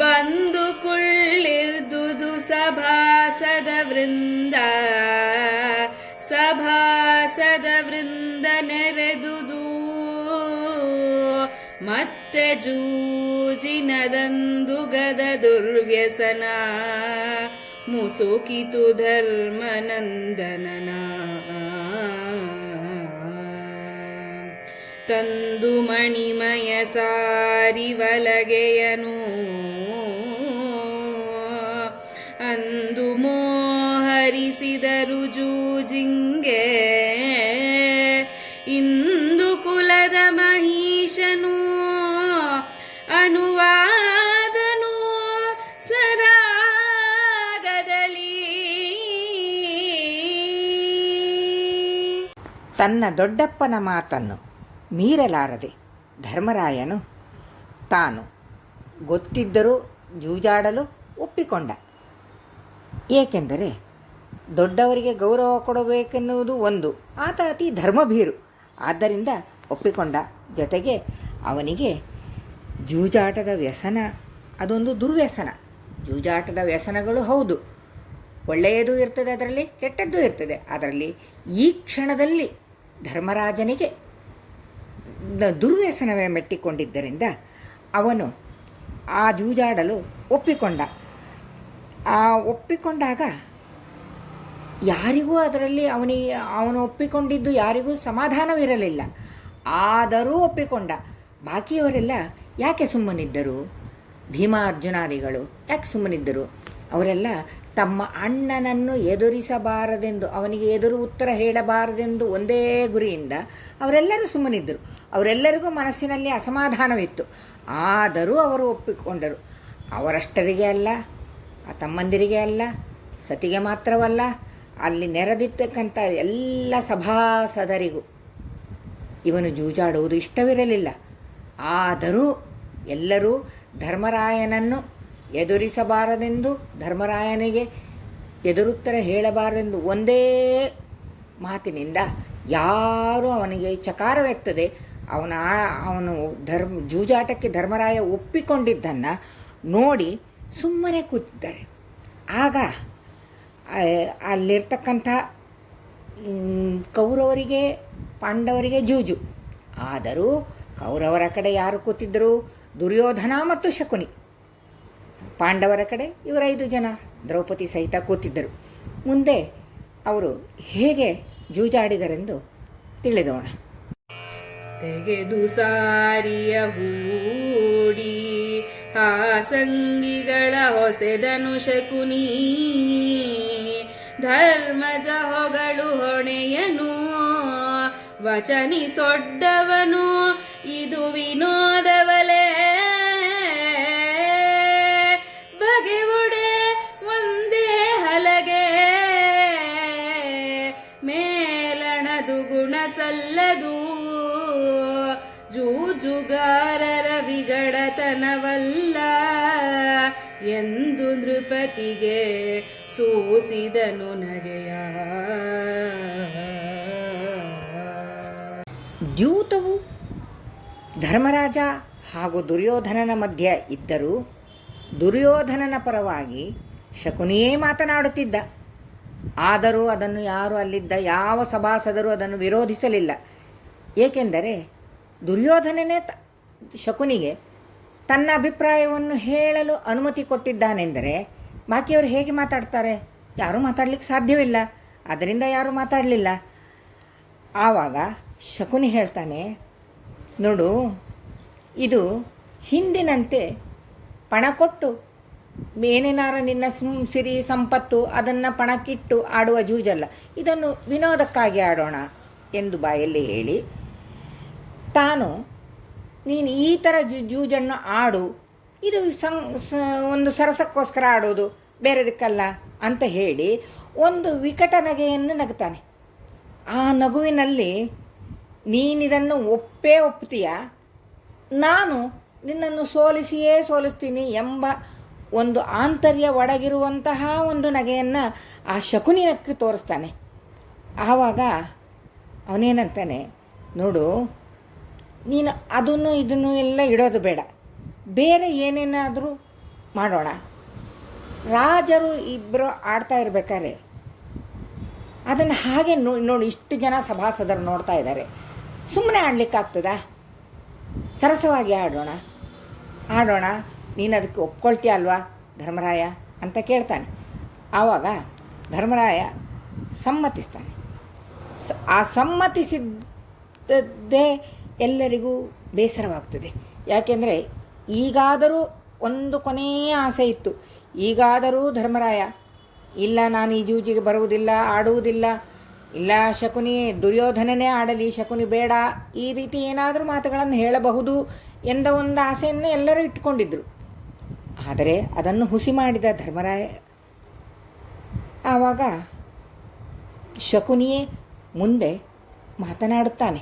ಬಂದು ಕುಳ್ಳಿರ್ದುದು ಸಭಾಸದ ವೃಂದ ನೆರೆದುದು ಮತ್ತೆ ಜೂಜಿನದಂದು ಗದ ದುರ್ವ್ಯಸನ ಮುಸುಕಿತು ಧರ್ಮನಂದನನ ತಂದು ಮಣಿಮಯ ಸಾರಿ ವಲಗೆಯನು ಅಂದು ಮೋಹರಿಸಿದರು ಜೂಜಿಂಗೆ ಇಂದು ಕುಲದ ಮಹಿಷನು ಅನುವಾದನು ಸರಾಗದಲ್ಲಿ. ತನ್ನ ದೊಡ್ಡಪ್ಪನ ಮಾತನ್ನು ಮೀರಲಾರದೆ ಧರ್ಮರಾಯನು ತಾನು ಗೊತ್ತಿದ್ದರೂ ಜೂಜಾಡಲು ಒಪ್ಪಿಕೊಂಡ. ಏಕೆಂದರೆ ದೊಡ್ಡವರಿಗೆ ಗೌರವ ಕೊಡಬೇಕೆನ್ನುವುದು ಒಂದು, ಆತ ಅತಿ ಧರ್ಮಭೀರು, ಆದ್ದರಿಂದ ಒಪ್ಪಿಕೊಂಡ. ಜೊತೆಗೆ ಅವನಿಗೆ ಜೂಜಾಟದ ವ್ಯಸನ ಅದೊಂದು ದುರ್ವ್ಯಸನ. ಜೂಜಾಟದ ವ್ಯಸನಗಳು ಹೌದು, ಒಳ್ಳೆಯದೂ ಇರ್ತದೆ, ಅದರಲ್ಲಿ ಕೆಟ್ಟದ್ದೂ ಇರ್ತದೆ. ಅದರಲ್ಲಿ ಈ ಕ್ಷಣದಲ್ಲಿ ಧರ್ಮರಾಜನಿಗೆ ದುರ್ವ್ಯಸನವೇ ಮೆಟ್ಟಿಕೊಂಡಿದ್ದರಿಂದ ಅವನು ಆ ಜೂಜಾಡಲು ಒಪ್ಪಿಕೊಂಡ. ಆ ಒಪ್ಪಿಕೊಂಡಾಗ ಯಾರಿಗೂ ಅದರಲ್ಲಿ ಅವನು ಒಪ್ಪಿಕೊಂಡಿದ್ದು ಯಾರಿಗೂ ಸಮಾಧಾನವಿರಲಿಲ್ಲ. ಆದರೂ ಒಪ್ಪಿಕೊಂಡ. ಬಾಕಿಯವರೆಲ್ಲ ಯಾಕೆ ಸುಮ್ಮನಿದ್ದರು? ಭೀಮಾರ್ಜುನಾದಿಗಳು ಯಾಕೆ ಸುಮ್ಮನಿದ್ದರು? ಅವರೆಲ್ಲ ತಮ್ಮ ಅಣ್ಣನನ್ನು ಎದುರಿಸಬಾರದೆಂದು, ಅವನಿಗೆ ಎದುರು ಉತ್ತರ ಹೇಳಬಾರದೆಂದು ಒಂದೇ ಗುರಿಯಿಂದ ಅವರೆಲ್ಲರೂ ಸುಮ್ಮನಿದ್ದರು. ಅವರೆಲ್ಲರಿಗೂ ಮನಸ್ಸಿನಲ್ಲಿ ಅಸಮಾಧಾನವಿತ್ತು. ಆದರೂ ಅವರು ಒಪ್ಪಿಕೊಂಡರು. ಅವರಷ್ಟರಿಗೆ ಅಲ್ಲ, ಆ ತಮ್ಮಂದಿರಿಗೆ ಅಲ್ಲ, ಸತಿಗೆ ಮಾತ್ರವಲ್ಲ, ಅಲ್ಲಿ ನೆರೆದಿರ್ತಕ್ಕಂಥ ಎಲ್ಲ ಸಭಾಸದರಿಗೂ ಇವನು ಜೂಜಾಡುವುದು ಇಷ್ಟವಿರಲಿಲ್ಲ. ಆದರೂ ಎಲ್ಲರೂ ಧರ್ಮರಾಯನನ್ನು ಎದುರಿಸಬಾರದೆಂದು, ಧರ್ಮರಾಯನಿಗೆ ಎದುರುತ್ತರ ಹೇಳಬಾರದೆಂದು ಒಂದೇ ಮಾತಿನಿಂದ ಯಾರೂ ಅವನಿಗೆ ಚಕಾರವೆತ್ತದೆ. ಅವನು ಜೂಜಾಟಕ್ಕೆ ಧರ್ಮರಾಯ ಒಪ್ಪಿಕೊಂಡಿದ್ದನ್ನು ನೋಡಿ ಸುಮ್ಮನೆ ಕೂತಿದ್ದಾರೆ. ಆಗ ಅಲ್ಲಿರ್ತಕ್ಕಂಥ ಕೌರವರಿಗೆ ಪಾಂಡವರಿಗೆ ಜೂಜು. ಆದರೂ ಕೌರವರ ಕಡೆ ಯಾರು ಕೂತಿದ್ದರು? ದುರ್ಯೋಧನ ಮತ್ತು ಶಕುನಿ. ಪಾಂಡವರ ಕಡೆ ಇವರು 5 ಜನ ದ್ರೌಪದಿ ಸಹಿತ ಕೂತಿದ್ದರು. ಮುಂದೆ ಅವರು ಹೇಗೆ ಜೂಜಾಡಿದರೆಂದು ತಿಳಿದೋಣ. ತೆಗೆದು ಸಾರಿಯ ಹೂಡಿ ಹಾಸಂಗಿಗಳ ಹೊಸೆದನು ಶಕುನಿ, ಧರ್ಮಜ ಹೊಗಳು ಹೊಣೆಯನು ವಚನಿ ಸೊಡ್ಡವನು ಇದು ವಿನೋದವಲೇ, ಬಗೆವುಡೆ ಒಂದೇ ಹಲಗೆ ಮೇಲಣದು ಗುಣ ಸಲ್ಲದು, ಜೂಜುಗಾರರ ವಿಗಡತನವಲ್ಲ ಎಂದು ನೃಪತಿಗೆ ಸೂಸಿದನು ನಗೆಯ. ದ್ಯೂತವು ಧರ್ಮರಾಜ ಹಾಗೂ ದುರ್ಯೋಧನನ ಮಧ್ಯೆ ಇದ್ದರೂ ದುರ್ಯೋಧನನ ಪರವಾಗಿ ಶಕುನಿಯೇ ಮಾತನಾಡುತ್ತಿದ್ದ. ಆದರೂ ಅದನ್ನು ಯಾರು ಅಲ್ಲಿದ್ದ ಯಾವ ಸಭಾಸದರು ಅದನ್ನು ವಿರೋಧಿಸಲಿಲ್ಲ. ಏಕೆಂದರೆ ದುರ್ಯೋಧನನೇ ಶಕುನಿಗೆ ತನ್ನ ಅಭಿಪ್ರಾಯವನ್ನು ಹೇಳಲು ಅನುಮತಿ ಕೊಟ್ಟಿದ್ದಾನೆಂದರೆ ಬಾಕಿಯವರು ಹೇಗೆ ಮಾತಾಡ್ತಾರೆ? ಯಾರೂ ಮಾತಾಡಲಿಕ್ಕೆ ಸಾಧ್ಯವಿಲ್ಲ. ಅದರಿಂದ ಯಾರೂ ಮಾತಾಡಲಿಲ್ಲ. ಆವಾಗ ಶಕುನಿ ಹೇಳ್ತಾನೆ, ನೋಡು, ಇದು ಹಿಂದಿನಂತೆ ಪಣ ಕೊಟ್ಟು ಏನೇನಾರು ನಿನ್ನ ಸಿರಿ ಸಂಪತ್ತು ಅದನ್ನು ಪಣಕ್ಕಿಟ್ಟು ಆಡುವ ಜೂಜಲ್ಲ, ಇದನ್ನು ವಿನೋದಕ್ಕಾಗಿ ಆಡೋಣ ಎಂದು ಬಾಯಲ್ಲಿ ಹೇಳಿ ನೀನು ಈ ಥರ ಜೂಜನ್ನು ಆಡು, ಇದು ಒಂದು ಸರಸಕ್ಕೋಸ್ಕರ ಆಡೋದು, ಬೇರೆದಕ್ಕಲ್ಲ ಅಂತ ಹೇಳಿ ಒಂದು ವಿಕಟ ನಗೆಯನ್ನು ನಗ್ತಾನೆ. ಆ ನಗುವಿನಲ್ಲಿ ನೀನಿದನ್ನು ಒಪ್ತೀಯ, ನಾನು ನಿನ್ನನ್ನು ಸೋಲಿಸ್ತೀನಿ ಎಂಬ ಒಂದು ಆಂತರ್ಯ ಒಳಗಿರುವಂತಹ ಒಂದು ನಗೆಯನ್ನು ಆ ಶಕುನಿಯಕ್ಕೆ ತೋರಿಸ್ತಾನೆ. ಆವಾಗ ಅವನೇನಂತಾನೆ, ನೋಡು, ನೀನು ಅದನ್ನು ಇದನ್ನು ಎಲ್ಲ ಇಡೋದು ಬೇಡ, ಬೇರೆ ಏನೇನಾದರೂ ಮಾಡೋಣ. ರಾಜರು ಇಬ್ಬರು ಆಡ್ತಾ ಇರ್ಬೇಕಾದ್ರೆ ಅದನ್ನು ಹಾಗೆ ನೋಡಿ ಇಷ್ಟು ಜನ ಸಭಾಸದರು ನೋಡ್ತಾ ಇದ್ದಾರೆ, ಸುಮ್ಮನೆ ಆಡಲಿಕ್ಕಾಗ್ತದಾ? ಸರಸವಾಗಿ ಆಡೋಣ, ನೀನು ಅದಕ್ಕೆ ಒಪ್ಕೊಳ್ತೀಯ ಅಲ್ವಾ ಧರ್ಮರಾಯ ಅಂತ ಕೇಳ್ತಾನೆ. ಆವಾಗ ಧರ್ಮರಾಯ ಸಮ್ಮತಿಸ್ತಾನೆ. ಆ ಸಮ್ಮತಿಸಿದ್ದೇ ಎಲ್ಲರಿಗೂ ಬೇಸರವಾಗ್ತದೆ. ಯಾಕೆಂದರೆ ಈಗಾದರೂ ಒಂದು ಕೊನೆಯ ಆಸೆ ಇತ್ತು. ಈಗಾದರೂ ಧರ್ಮರಾಯ ಇಲ್ಲ, ನಾನು ಈ ಜೂಜಿಗೆ ಬರುವುದಿಲ್ಲ, ಆಡುವುದಿಲ್ಲ, ಇಲ್ಲ ಶಕುನಿ ದುರ್ಯೋಧನನೇ ಆಡಲಿ, ಶಕುನಿ ಬೇಡ, ಈ ರೀತಿ ಏನಾದರೂ ಮಾತುಗಳನ್ನು ಹೇಳಬಹುದು ಎಂದ ಒಂದು ಆಸೆಯನ್ನು ಎಲ್ಲರೂ ಇಟ್ಟುಕೊಂಡಿದ್ದರು. ಆದರೆ ಅದನ್ನು ಹುಸಿ ಮಾಡಿದ ಧರ್ಮರಾಯ ಆವಾಗ ಶಕುನಿಯೇ ಮುಂದೆ ಮಾತನಾಡುತ್ತಾನೆ.